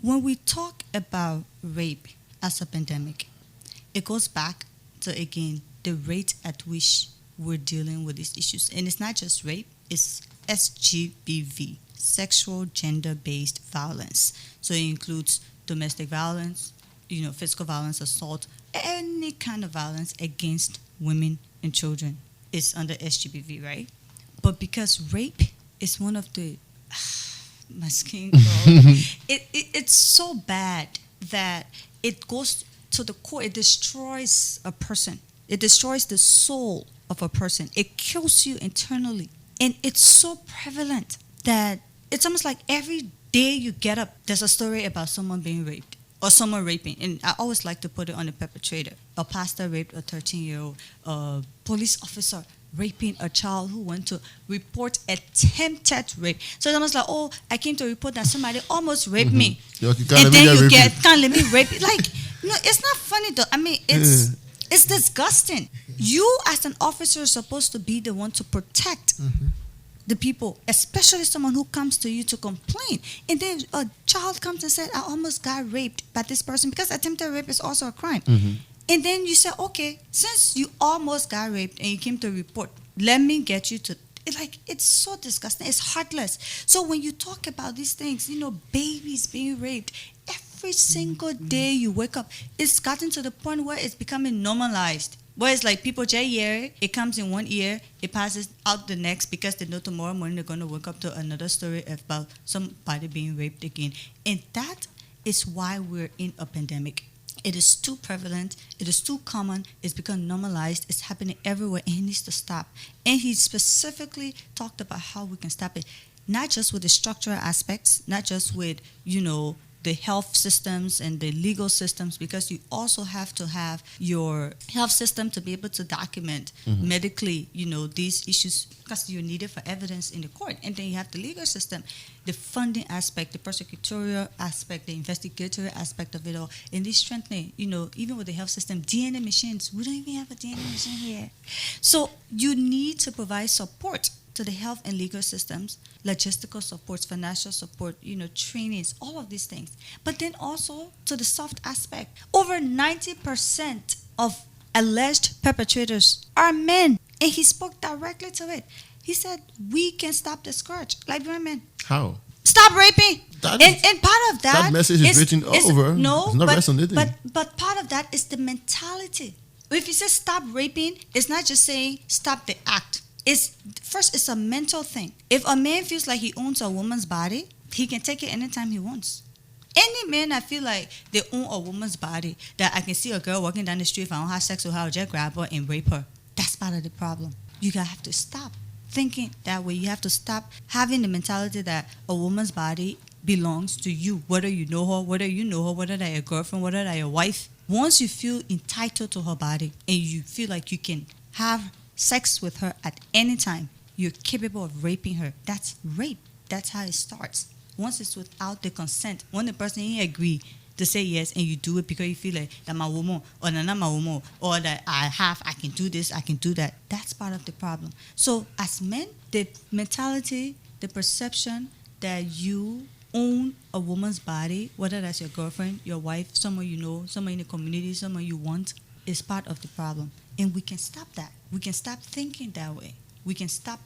When we talk about rape as a pandemic, it goes back to, again, the rate at which we're dealing with these issues. And it's not just rape, it's SGBV, sexual gender-based violence. So it includes domestic violence, physical violence, assault, any kind of violence against women and children is under SGBV, right? But because rape is one of the my skin crawl. It's so bad that it goes to the core. It destroys a person. It destroys the soul of a person. It kills you internally. And it's so prevalent that it's almost like every day you get up, there's a story about someone being raped or someone raping. And I always like to put it on the perpetrator. A pastor raped a 13-year-old. A police officer raping a child who went to report attempted rape. So it's almost like, oh, I came to report that somebody almost raped me. You and then you can't let me rape you. Like, it's not funny though. I mean, it's disgusting. You as an officer are supposed to be the one to protect the people, especially someone who comes to you to complain. And then a child comes and says, I almost got raped by this person, because attempted rape is also a crime. And then you say, okay, since you almost got raped and you came to report, let me get you to, it's so disgusting. It's heartless. So when you talk about these things, babies being raped, every single day you wake up, it's gotten to the point where it's becoming normalized. Where it's like people just hear it comes in one ear, it passes out the next, because they know tomorrow morning they're going to wake up to another story about somebody being raped again. And that is why we're in a pandemic. It is too prevalent. It is too common. It's become normalized. It's happening everywhere, and it needs to stop. And he specifically talked about how we can stop it, not just with the structural aspects, not just with, the health systems and the legal systems, because you also have to have your health system to be able to document medically, these issues, because you're needed for evidence in the court. And then you have the legal system, the funding aspect, the prosecutorial aspect, the investigatory aspect of it all. And this strengthening, even with the health system, DNA machines, we don't even have a DNA machine here. So you need to provide support to the health and legal systems, logistical supports, financial support, trainings, all of these things. But then also to the soft aspect. Over 90% of alleged perpetrators are men. And he spoke directly to it. He said, we can stop the scourge like women. How? Stop raping. And part of that message is written over. No, it's not resonating. But part of that is the mentality. If you say stop raping, it's not just saying stop the act. It's a mental thing. If a man feels like he owns a woman's body, he can take it anytime he wants. Any man that feel like they own a woman's body, that I can see a girl walking down the street, if I don't have sex with her, I'll just grab her and rape her. That's part of the problem. You gotta have to stop thinking that way. You have to stop having the mentality that a woman's body belongs to you, whether you know her, whether they're your girlfriend, whether they're your wife. Once you feel entitled to her body and you feel like you can have sex with her at any time, you're capable of raping her. That's rape. That's how it starts. Once it's without the consent, when the person ain't agree to say yes and you do it because you feel like that my woman or not my woman, or that I can do this, I can do that, that's part of the problem. So as men, the mentality, the perception that you own a woman's body, whether that's your girlfriend, your wife, someone you know, someone in the community, someone you want, is part of the problem. And we can stop that. We can stop thinking that way. We can stop,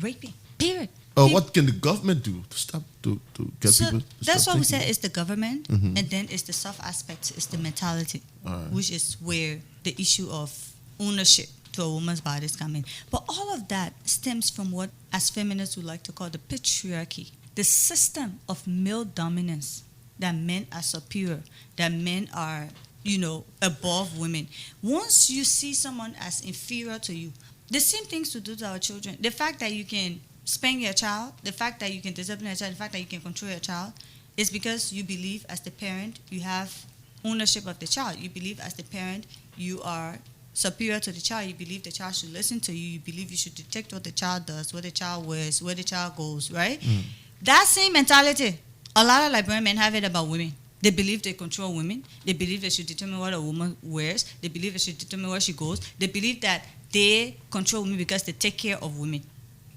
raping. Period. What can the government do to stop to get people to that's stop what we thinking? said is the government, and then it's the soft aspects, it's the mentality, which is where the issue of ownership to a woman's body is coming. But all of that stems from what, as feminists, we like to call the patriarchy, the system of male dominance, that men are superior, that men are above women. Once you see someone as inferior to you, the same things we do to our children. The fact that you can spank your child, the fact that you can discipline your child, the fact that you can control your child, is because you believe as the parent you have ownership of the child. You believe as the parent you are superior to the child. You believe the child should listen to you. You believe you should detect what the child does, what the child wears, where the child goes, right? That same mentality, a lot of Liberian men have it about women. They believe they control women. They believe they should determine what a woman wears. They believe they should determine where she goes. They believe that they control women because they take care of women.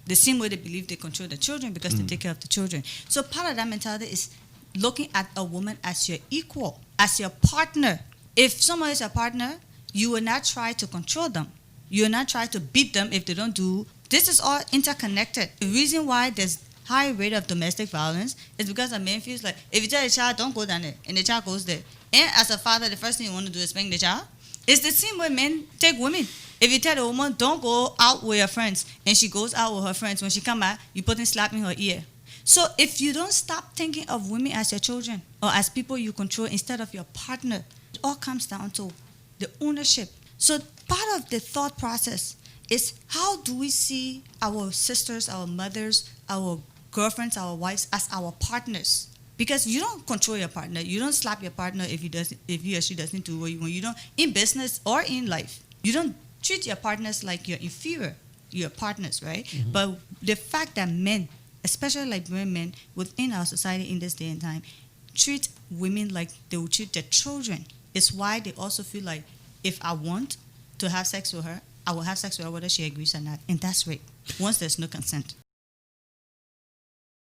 The same way they believe they control the children because they take care of the children. So part of that mentality is looking at a woman as your equal, as your partner. If someone is a partner, you will not try to control them. You will not try to beat them if they don't do. This is all interconnected. The reason why there's high rate of domestic violence is because a man feels like, if you tell a child, don't go down there, and the child goes there. And as a father, the first thing you want to do is spank the child. It's the same way men take women. If you tell a woman, don't go out with your friends, and she goes out with her friends, when she come back, you put in slapping her ear. So if you don't stop thinking of women as your children or as people you control instead of your partner, it all comes down to the ownership. So part of the thought process is, how do we see our sisters, our mothers, our girlfriends, our wives as our partners? Because you don't control your partner. You don't slap your partner if he or she doesn't do what you want. You don't, in business or in life, you don't treat your partners like you're inferior. You're partners, right? Mm-hmm. But the fact that men, especially Liberian men within our society in this day and time, treat women like they would treat their children, is why they also feel like, if I want to have sex with her, I will have sex with her whether she agrees or not. And that's rape, once there's no consent.